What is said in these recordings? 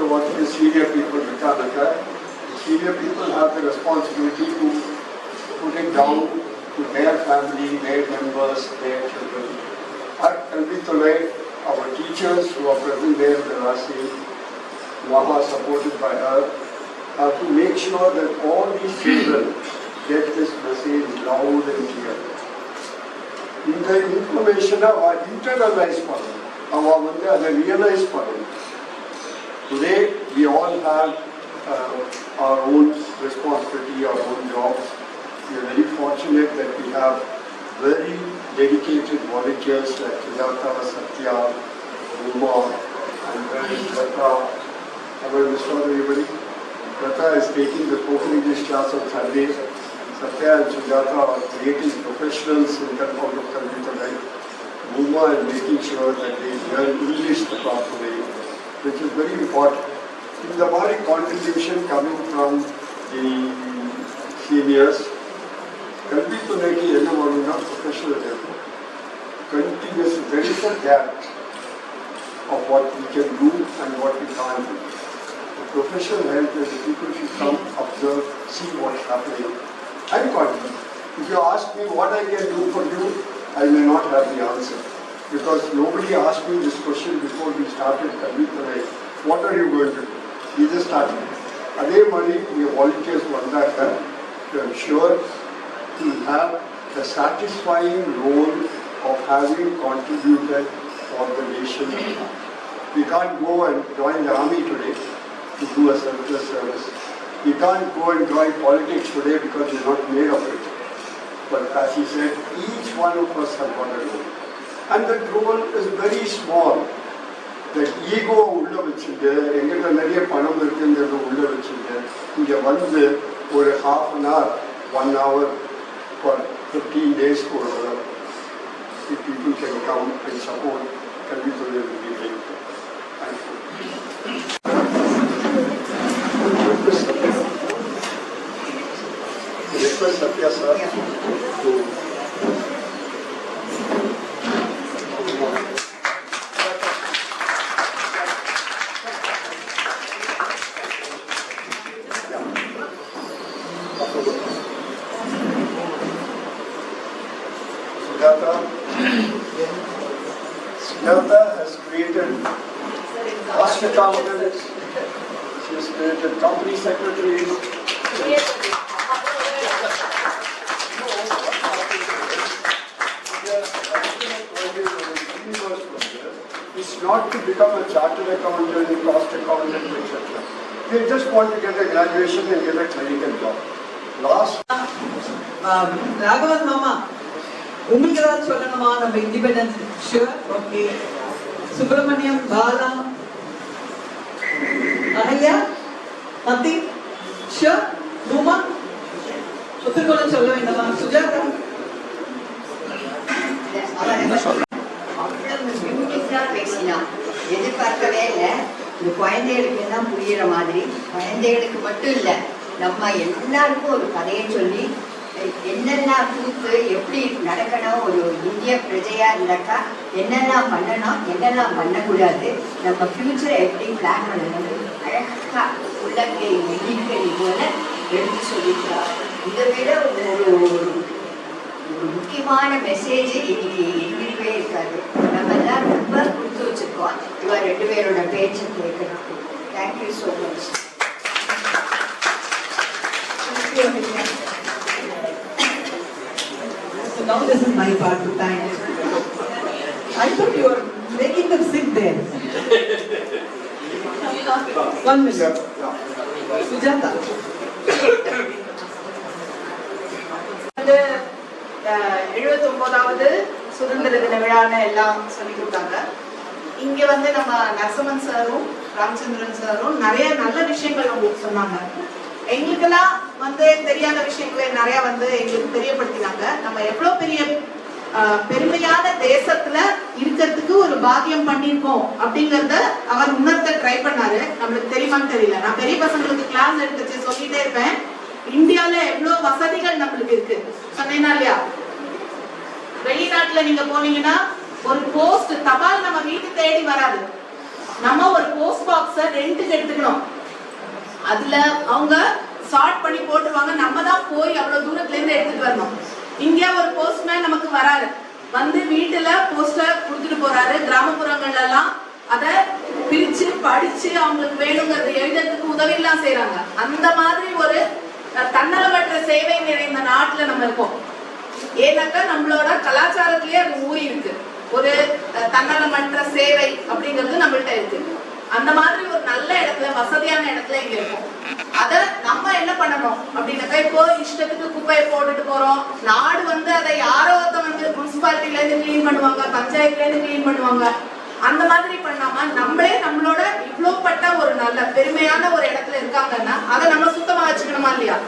matter what the senior people become, the senior people have the responsibility to put it down to their family, their members, their children. At Kalpitolai, our teachers who are present there, the Rasi, Maha supported by her, have to make sure that all these children get this message loud and clear. In the information our internalize realize today we all have our own responsibility, our own jobs. We are very fortunate that we have very dedicated volunteers like Sujata, Satya, Uma, and Rata. Have I missed out anybody? Rata is taking the spoken English class on Sunday. Satya and Sujata are creating professionals in that part of Kalpitolai. Uma is making sure that they learn English the proper way, which is very important. In the very contribution coming from the seniors, Kalpitolai ki enna maduna professional level. Continuous, there is a gap of what we can do and what we can't do. The professional help is the people should come, observe, see what's happening. I'm confident. If you ask me what I can do for you, I may not have the answer. Because nobody asked me this question before we started Kalpitolai. What are you going to do? We just started. Adhe Mari, we volunteers vandaka to ensure to have the satisfying role of having contributed for the nation. We can't go and join the army today to do a selfless service. We can't go and join politics today because we're not made of it. But as he said, each one of us has got a role. And that role is very small. That ego ulla vechinde, engala nariya panam irukkuradhu ulla vechinde, inga vandu or half an hour, 1 hour for 15 days kodala. If people can come and support, Kalpitolai will be great. Thank you. Request Satya sir to Sujata has created cost accountants, she has created company secretaries. It's not to become a chartered accountant, cost accountant, etc. They just want to get a graduation and get a clerical job. Last. Raghavan Mama. உங்களுக்கு ஏதாவது சொல்லணுமா? நம்ம independence sure. Okay. Subramaniam, Bala, Ahalya, மத்தி sure. பூமா ஒத்துக்கொள்ள சொல்ல வேண்டாமா? சுஜாதா எதிர்பார்க்கவே இல்லை. இந்த குழந்தைகளுக்கு தான் புரியுற மாதிரி, குழந்தைகளுக்கு மட்டும் இல்லை, நம்ம எல்லாருக்கும் ஒரு கதையை சொல்லி என்னெல்லாம் கூத்து எப்படி நடக்கணும், ஒரு இந்திய பிரஜையா இருந்தாக்கா என்னெல்லாம் பண்ணணும், என்னெல்லாம் பண்ணக்கூடாது, நம்ம ஃபியூச்சரை எப்படி பிளான் பண்ணணும் அழகா உள்ளங்கை எண்ணிக்கை போல எடுத்து சொல்லிக்கிறார். இதை விட ஒரு முக்கியமான மெசேஜ் இன்னைக்கு எங்கிருக்கவே இருக்காது. நம்ம எல்லாம் ரொம்ப கொடுத்து வச்சிருக்கோம். இவ 2 பேரோட பேச்சை கேட்கணும். Thank you so much. So now this is my part to thank. I thought you were making them sit there. 1 minute. Sujata. 79வது சுதந்திர தின விழான்னு எல்லாம் சொல்லி கொடுத்தாங்க. இங்க வந்து நம்ம நரசிம்மன் சாரும் ராமச்சந்திரன் சாரும் நிறைய நல்ல விஷயங்கள் உங்களுக்கு சொன்னாங்க. எங்களுக்கெல்லாம் வந்து தெரியாத விஷயங்களை நிறைய வந்து எங்களுக்கு தெரியப்படுத்தினாங்க. நம்ம எவ்வளவு பெரிய பெருமையான தேசத்துல இருக்கிறதுக்கு ஒரு பாக்கியம் பண்ணிருக்கோம் அப்படிங்கறத அவர் உணர்த்த ட்ரை பண்ணாரு. நம்மளுக்கு தெரியுமான்னு தெரியல. நான் பெரிய பசங்களுக்கு கிளாஸ் எடுத்துச்சு சொல்லிட்டே இருப்பேன், இந்தியால எவ்வளவு வசதிகள் நம்மளுக்கு இருக்கு சொன்னேன்னா இல்லையா. வெளிநாட்டுல நீங்க போனீங்கன்னா ஒரு போஸ்ட் தபால் நம்ம வீட்டு தேடி வராது. நம்ம ஒரு போஸ்ட் பாக்ஸ ரெண்டுக்கு எடுத்துக்கணும். அதுல அவங்க சார்ட் பண்ணி போட்டுருவாங்க. நம்ம தான் போய் அவ்வளவு தூரத்துல இருந்து எடுத்துட்டு வரணும். இங்க ஒரு போஸ்ட்மேன் நமக்கு வராரு, வந்து வீட்டுல போஸ்டர் கொடுத்துட்டு போறாரு. கிராமப்புறங்கள்ல எல்லாம் அத பிரிச்சு படிச்சு அவங்களுக்கு வேணுங்கிறது எழுதுறதுக்கு உதவி எல்லாம் செய்யறாங்க. அந்த மாதிரி ஒரு தன்னலமற்ற சேவை நிறைந்த நாட்டுல நம்ம இருக்கோம். ஏன்னாக்கா நம்மளோட கலாச்சாரத்திலேயே அது ஊறி இருக்கு. ஒரு தன்னலமற்ற சேவை அப்படிங்கிறது நம்மள்ட்ட இருக்கு. அந்த மாதிரி ஒரு நல்ல இடத்துல, வசதியான இடத்துல இங்க இருக்கும். அத நம்ம என்ன பண்ணணும் அப்படின்னாக்கா, இப்போ இஷ்டத்துக்கு குப்பையை போட்டுட்டு போறோம். நாடு வந்து அதை யாரோ ஒருத்தர் வந்து முனிசிபாலிட்டில இருந்து கிளீன் பண்ணுவாங்க, பஞ்சாயத்துல இருந்து கிளீன் பண்ணுவாங்க. அந்த மாதிரி பண்ணாம நம்மளே நம்மளோட இவ்வளோப்பட்ட ஒரு நல்ல பெருமையான ஒரு இடத்துல இருக்காங்கன்னா அதை நம்ம சுத்தமா வச்சுக்கணுமா இல்லையா?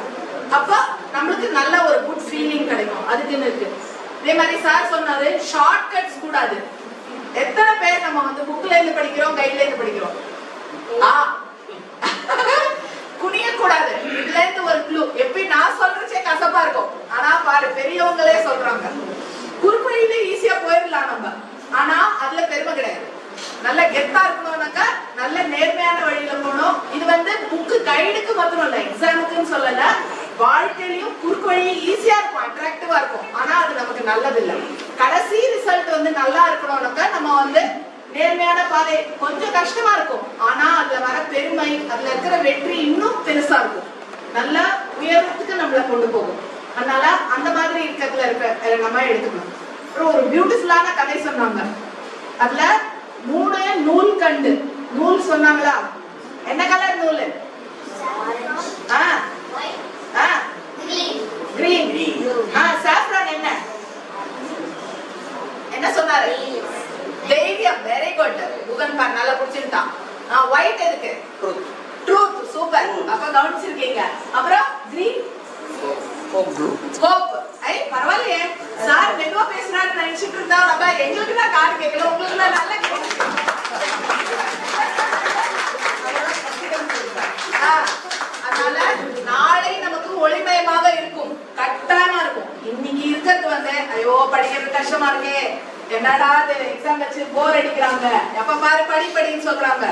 அப்ப நம்மளுக்கு நல்ல ஒரு குட் ஃபீலிங் கிடைக்கும். அதுக்குன்னு இருக்கு. இதே மாதிரி சார் சொன்னாரு, ஷார்ட் கட்ஸ் கூடாது. எத்தனை பேர் நம்ம வந்து புக்ல இருந்து படிக்கிறோம், கைட்ல இருந்து படிக்கிறோம். குனிய கூடாது. இதுல இருந்து ஒரு க்ளூ. எப்படி நான் சொல்றச்சே கசப்பா இருக்கும், ஆனா பாரு பெரியவங்களே சொல்றாங்க. குறுக்குவழியில ஈஸியா போயிடலாம் நம்ம, ஆனா அதுல பெருமை கிடையாது. நல்ல கெத்தா இருக்கணும்னாக்கா நல்ல நேர்மையான வழியில போகணும். இது வந்து புக்கு கைடுக்கு மாத்திரம் இல்ல, எக்ஸாமுக்குன்னு சொல்லல, வாழ்க்கையிலும் குறுக்கு வழி ஈஸியா இருக்கும், அட்ராக்டிவா இருக்கும். ஆனா அது நமக்கு நல்லது இல்லை. கடைசி ரிசல்ட் வந்து நல்லா இருக்கணும்னாக்கா நம்ம வந்து நேர்மையான பாதை கொஞ்சம் கஷ்டமா இருக்கும், ஆனா அதுல வர பெருமை, அதுல இருக்கிற வெற்றி இன்னும் பெருசா இருக்கும். நல்ல உயரத்துக்கு நம்மள கொண்டு போகும். அதனால அந்த மாதிரி இருக்கிறதுல இருக்க நம்ம எடுத்துக்கணும். அப்புறம் ஒரு பியூட்டிஃபுல்லான கதை சொன்னாங்க. அதுல 3 நூல் கண்டு நூல் சொன்னாங்களா? என்ன கலர் நூல்? கிரீன். சாஃப்ரான் என்ன என்ன சொன்னாரு? தைரியம். Very good. புகன் பார் நல்லா புடிச்சிட்டான். ஒயிட் எதுக்கு? ட்ரூத். சூப்பர். அப்ப கவனிச்சிருக்கீங்க. அப்புறம் கிரீன் ஹோப். பரவாயில்லையே, சார் மெதுவா பேசுறாரு நினைச்சிட்டு இருந்தா நம்ம எங்களுக்கு தான் காது கேட்கல, உங்களுக்கு தான் நல்லா கேட்குது. அதனால நாளை நமக்கு ஒளிமயமாக இருக்கும், கட்டாயமா இருக்கும். இன்னைக்கு இருக்கிறது வந்து ஐயோ படிக்கிறது கஷ்டமா இருக்கே, என்னடா எக்ஸாம் வச்சு போர் அடிக்கிறாங்க, எப்ப பாரு படின்னு சொல்றாங்க.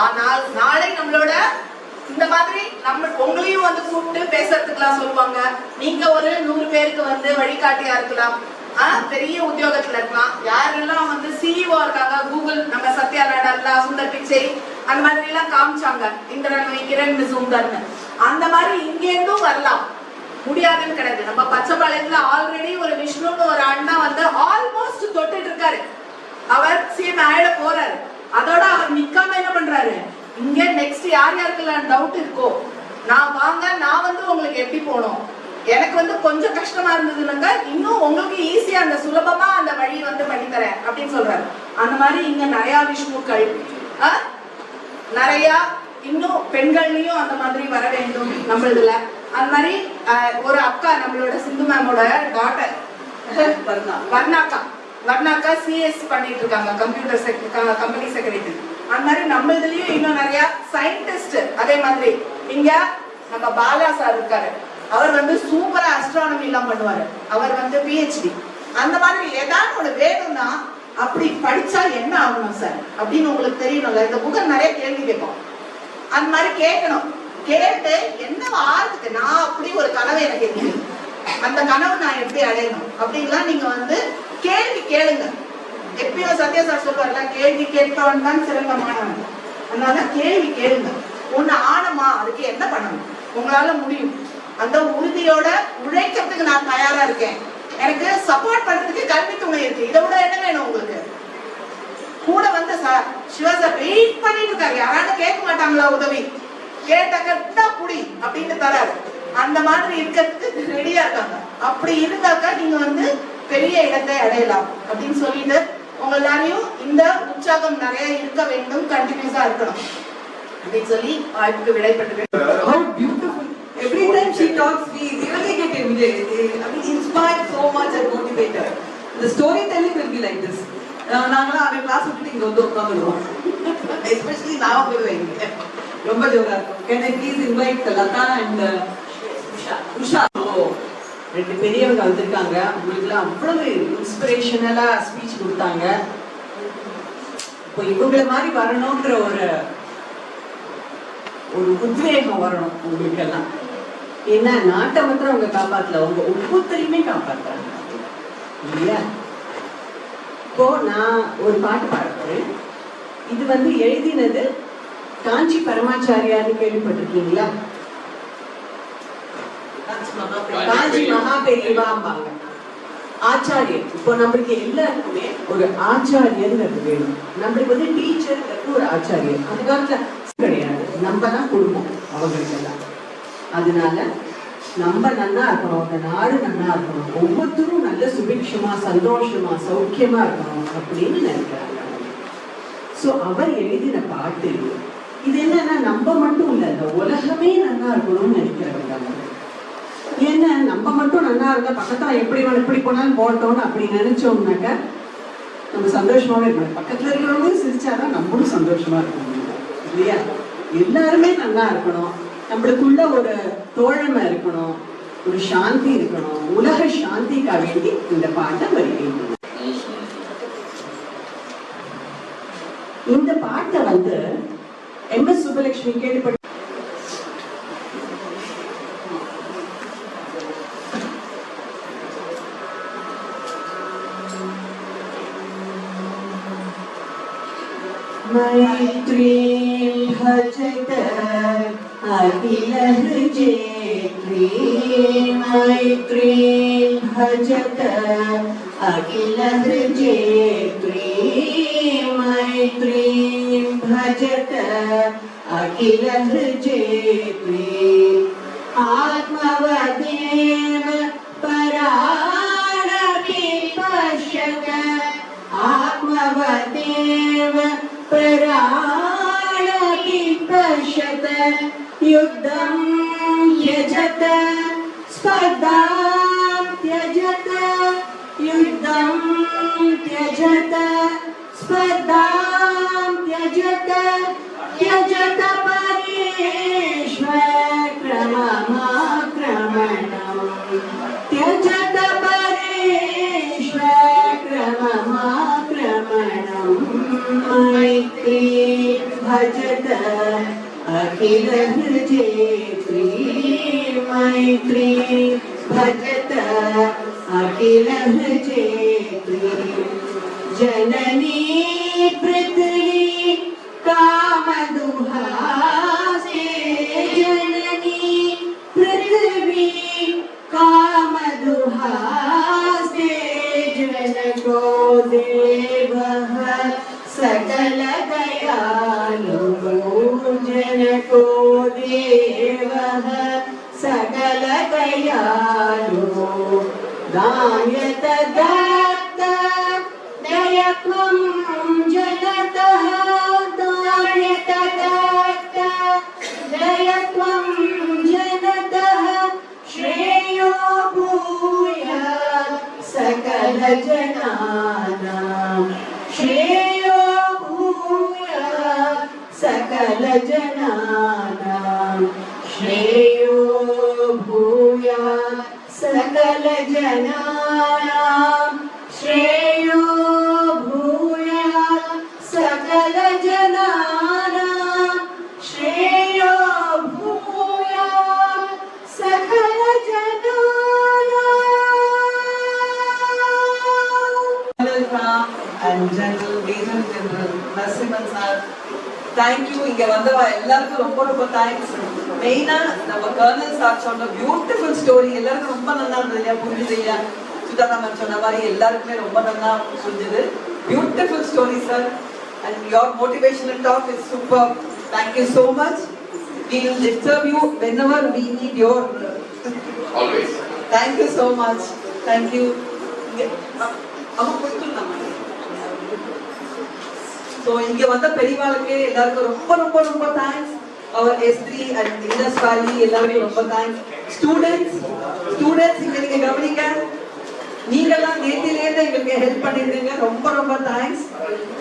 ஆனால் நாளை நம்மளோட இந்த மாதிரி நம்ம உங்களையும் வந்து கூப்பிட்டு பேசுறதுக்குலாம் சொல்லுவாங்க. நீங்க ஒரு 100 பேருக்கு வந்து வழிகாட்டியா இருக்கலாம், பெரிய உத்தியோகத்துல இருக்கலாம். யாரெல்லாம் வந்து சிஇஓ இருக்காங்க, கூகுள், நம்ம சத்யா நாடல்லா, சுந்தர் பிச்சை, அந்த மாதிரி எல்லாம் காமிச்சாங்க. இந்திரன் கிரண் மிசுந்தர்னு. அந்த மாதிரி இங்க இருந்தும் வரலாம், முடியாதுன்னு கிடையாது. நம்ம பச்சைப்பாளையத்துல ஆல்ரெடி ஒரு விஷ்ணுன்னு ஒரு அண்ணா வந்து ஆல்மோஸ்ட் தொட்டுட்டு இருக்காரு. அவர் சிஎம் ஆயிட போறாரு. அதோட அவர் நிக்காம என்ன பண்றாரு, இங்க நெக்ஸ்ட் யார் யாருக்கெல்லாம் டவுட் இருக்கோ நான் வாங்க, நான் வந்து உங்களுக்கு எப்படி போகணும், எனக்கு வந்து கொஞ்சம் கஷ்டமா இருந்ததுன்னாங்க இன்னும் உங்களுக்கு ஈஸியா அந்த சுலபமா அந்த வழி வந்து பண்ணித்தரேன் அப்படின்னு சொல்றாரு. அந்த மாதிரி இங்க நிறைய விஷ்ணுக்கள், நிறைய இன்னும் பெண்கள்லயும் அந்த மாதிரி வர வேண்டும் நம்ம இதுல. அந்த மாதிரி ஒரு அக்கா, நம்மளோட சிந்து மேமோட டாட்டர் வர்ணாக்கா சிஎஸ் பண்ணிட்டு இருக்காங்க, கம்ப்யூட்டர் கம்பெனி செக்ரட்டரி. அந்த மாதிரி நம்ம இதுலயும் இன்னும் நிறைய சயின்டிஸ்ட். அதே மாதிரி இங்க நம்ம பாலா சார் இருக்காரு, அவர் வந்து சூப்பரா அஸ்ட்ரானமி எல்லாம் பண்ணுவாரு, அவர் வந்து பிஹெச்டி. அந்த மாதிரி ஏதாவது ஒண்ணு வேணும்னா அப்படி படிச்சா என்ன ஆகணும் சார் அப்படின்னு உங்களுக்கு தெரியணும்ல. இந்த புக்கை நிறைய கேள்வி கேட்போம், அந்த மாதிரி கேட்கணும். கேட்டு என்ன ஆறுதுக்கு நான் அப்படி ஒரு கனவு எனக்கு இருக்கு, அந்த கனவு நான் எப்படி அடையணும் அப்படின்லாம் நீங்க வந்து கேள்வி கேளுங்க. எப்பயும் சத்யா சார் சொல்லுவார்ல, கேள்வி கேட்பவன் தான் சிறந்த மாணவன். அதனால கேள்வி கேளுங்க. ஒண்ணு ஆனமா, அதுக்கு என்ன பண்ணணும், உங்களால முடியும். அந்த உறுதியோட உழைக்கிறதுக்கு நான் தயாரா இருக்கேன், எனக்கு சப்போர்ட் பண்றதுக்கு கல்வி துணை இருக்கு, இதை விட என்ன வேணும் உங்களுக்கு? கூட வந்து சார் சிவா சார் வெயிட் பண்ணிட்டு இருக்காரு, யாராலும் கேட்க மாட்டாங்களா உதவி, கேட்டாக்கா புடி அப்படின்னு தராரு. அந்த மாதிரி இருக்கிறதுக்கு ரெடியா இருக்காங்க. அப்படி இருந்தாக்கா நீங்க வந்து பெரிய இடத்தை அடையலாம் அப்படின்னு சொல்லிட்டு உங்க எல்லாரையும் இந்த உற்சாகம் நிறைய இருக்க வேண்டும், கண்டினியூஸா இருக்கணும் அப்படின்னு சொல்லி வாய்ப்புக்கு விடைபெற்றுக்கிறேன். How beautiful. Every time she talks, we really get inspired so much and motivated. The storytelling will be like this. நாங்களாம் அவன் கிளாஸ் விட்டுட்டு இங்க வந்து உட்காந்துருவோம், எஸ்பெஷலி நான் வருவேன், ரொம்ப ஜோரா இருக்கும். Can I please invite Lata and Usha? ரெண்டு பெரியவங்க வந்திருக்காங்க, உங்களுக்குலாம் அவ்வளவு இன்ஸ்பிரேஷனலா ஸ்பீச் கொடுத்தாங்க. இப்போ இவங்கள மாதிரி வரணுன்ற ஒரு உத்வேகம் வரணும் உங்களுக்கெல்லாம். ஏன்னா நாட்டை மாத்திரம் அவங்க காப்பாத்தல, அவங்க ஒவ்வொருத்தரையுமே காப்பாத்துறாங்க இல்லையா? இப்போ நான் ஒரு பாட்டு பாடுறேன். இது எழுதினது காஞ்சி பரமாச்சாரியார்னு கேள்விப்பட்டிருக்கீங்களா? காஞ்சி மகா பெரியவாம்பாங்க, ஆச்சாரியர். இப்போ நம்மளுக்கு எல்லாருக்குமே ஒரு ஆச்சாரியங்கிறது வேணும். நம்மளுக்கு டீச்சர்ங்கிறது ஒரு ஆச்சாரியர். அந்த காலத்துல கிடையாது, நம்ம தான் குடும்பம் அவங்களுக்கு எல்லாம். அதனால நம்ம நல்லா இருக்கணும், அந்த நாடு நல்லா இருக்கணும், ஒவ்வொருத்தரும் நல்ல சுபிக்ஷமா சந்தோஷமா சௌக்கியமா இருக்கணும் அப்படின்னு நினைக்கிறாங்க. சோ அவர் எழுதின பாட்டு இது. என்னன்னா நம்ம மட்டும் இல்ல, இந்த உலகமே நல்லா இருக்கணும்னு நினைக்கிறவங்க. ஏன்னா நம்ம மட்டும் நல்லா இருந்தா பக்கத்துல எப்படி போனாலும் போட்டோம்னு அப்படி நினைச்சோம்னாக்க நம்ம சந்தோஷமாவே இருக்கணும். பக்கத்துல இருக்கிறவங்களும் சிரிச்சாதான் நம்மளும் சந்தோஷமா இருக்கணும் இல்லையா? எல்லாருமே நல்லா இருக்கணும், நம்மளுக்குள்ள ஒரு தோழமை இருக்கணும், ஒரு சாந்தி இருக்கணும். உலக சாந்திக்காக வேண்டி இந்த பாட்டை வருகிறேன். இந்த பாட்டை MS சுப்பலட்சுமி கேள்விப்பட்ட मैत्री भजत अखिल जेत्री, मैत्री भजत अखिल जेत्री, मैत्री भजत अखिल जेत्री, आत्मवदेव पराणपि पश्यत, आत्मवदेव पराणपि पश्यत, युद्धं त्यजत स्पर्धां त्यजत, युद्धं त्यजत स्पर्धां त्यजत, त्यजत परेष्वक्रममाक्रमणं, त्यजत परेष्वक्रममाक्रमणं, मैत्री भजत अखिल जेत्री, मैत्री भजत अखिल जेत्री, जननी पृथ्वी कामदुहासे, जननी पृथ्वी कामदुहासे, जनको देवः सकल दयालु, जनको देवः सकल दयालु, दायत दत्त दयत्वं जनतः, दायत दत्त दयत्वं जनतः, श्रेयो भूयात् सकल जनानां, श्रेयो भूयात् सकल जनानां, श्रेयो भूयात् सकल जनानां, श्रेयो भूयात् सकल जनानां, श्रेयो भूयात् सकल जनानां. And General Major General Narasimhan sir, thank you. இங்க வந்தவா எல்லாருக்கும் ரொம்ப ரொம்ப தேங்க்ஸ். மெயினா நம்ம கர்னல் சார் சொன்ன பியூட்டிஃபுல் ஸ்டோரி எல்லாருக்கும் ரொம்ப நல்லா இருந்தது இல்லையா? புரிஞ்சுது இல்லையா? சுஜாதா மேம் சொன்ன மாதிரி எல்லாருக்குமே ரொம்ப நல்லா புரிஞ்சுது. Beautiful story sir. And your motivational talk is superb. Thank you so much. We will disturb you whenever we need your always. Thank you so much. Thank you. அம்மா கொடுத்துடலாமா? ஸோ இங்க வந்த பெரியவாளுக்கு எல்லாருக்கும் ரொம்ப ரொம்ப ரொம்ப தேங்க்ஸ். அவர் S3 and Indus Valley எல்லாருக்கும் ரொம்ப தேங்க்ஸ். ஸ்டூடெண்ட்ஸ் இங்க நீங்க கவனிங்க, நீங்கெல்லாம் நேத்திலேருந்து எங்களுக்கு ஹெல்ப் பண்ணிருந்தீங்க. ரொம்ப ரொம்ப தேங்க்ஸ்.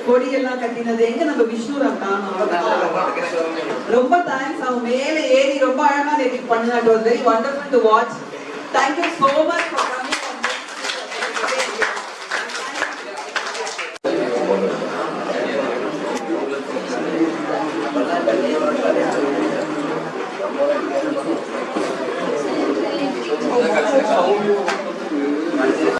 கொடி எல்லாம் கட்டினது எங்க நம்ம விஷ்ணுராம் காணோம், ரொம்ப தேங்க்ஸ். அவங்க மேல ஏறி ரொம்ப அழகா நேற்று பண்ணினாங்க. It was very wonderful to watch. Thank you so much for coming. how you